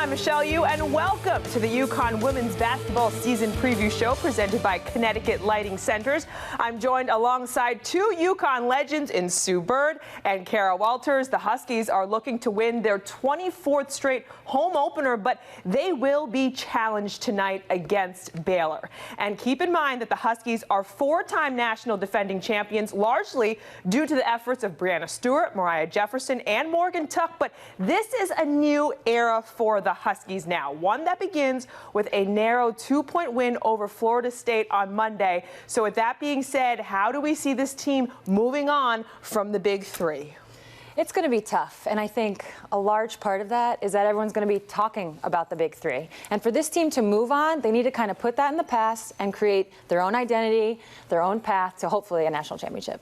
I'm Michelle Yu, and welcome to the UConn Women's Basketball Season Preview Show presented by Connecticut Lighting Centers. I'm joined alongside two UConn legends in Sue Bird and Kara Wolters. The Huskies are looking to win their 24th straight home opener, but they will be challenged tonight against Baylor. And keep in mind that the Huskies are four-time national defending champions, largely due to the efforts of Breanna Stewart, Moriah Jefferson, and Morgan Tuck. But this is a new era for the Huskies now, one that begins with a narrow 2-point win over Florida State on Monday. So with that being said, how do we see this team moving on from the Big Three? It's going to be tough, and I think a large part of that is that everyone's going to be talking about the Big Three. And for this team to move on, they need to kind of put that in the past and create their own identity, their own path to hopefully a national championship.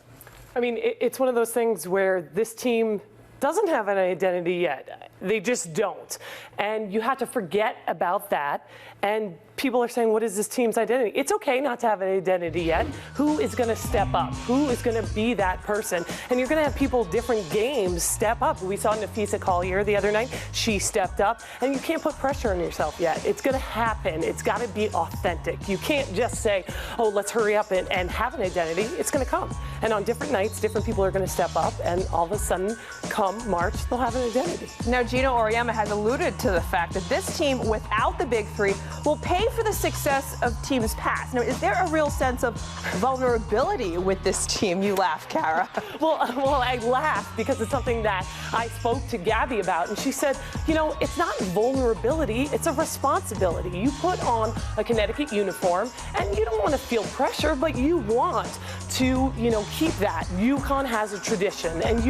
I mean, it's one of those things where this team doesn't have an identity yet. They just don't. And you have to forget about that. And people are saying, what is this team's identity? It's okay not to have an identity yet. Who is going to step up? Who is going to be that person? And you're going to have people, different games, step up. We saw Nafisa Collier the other night. She stepped up. And you can't put pressure on yourself yet. It's going to happen. It's got to be authentic. You can't just say, oh, let's hurry up and have an identity. It's going to come. And on different nights, different people are going to step up. And all of a sudden, come March, they'll have an identity. Now, Geno Auriemma has alluded to the fact that this team, without the Big Three, will pay for the success of teams past. Now, is there a real sense of vulnerability with this team? You laugh, Kara. Well, I laugh because it's something that I spoke to Gabby about, and she said, you know, it's not vulnerability, it's a responsibility. You put on a Connecticut uniform, and you don't want to feel pressure, but you want to, you know, keep that. UConn has a tradition, and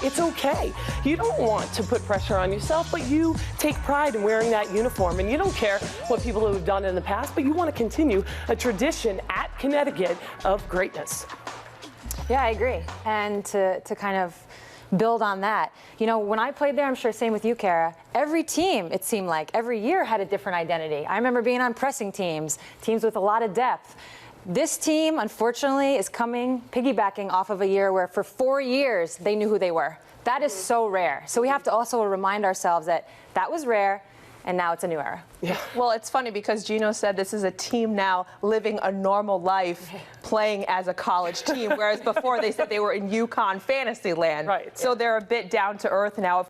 it's okay. You don't want to put pressure on yourself, but you take pride in wearing that uniform, and you don't care what people have done in the past, but you want to continue a tradition at Connecticut of greatness. Yeah, I agree. And to kind of build on that, you know, when I played there, I'm sure same with you, Kara, every team, it seemed like, every year had a different identity. I remember being on pressing teams with a lot of depth. This team, unfortunately, is piggybacking off of a year where for 4 years they knew who they were. That is so rare. So we have to also remind ourselves that that was rare, and now it's a new era. Yeah. Well, it's funny because Geno said this is a team now living a normal life, playing as a college team, whereas before they said they were in UConn fantasy land. Right. So they're a bit down to earth now.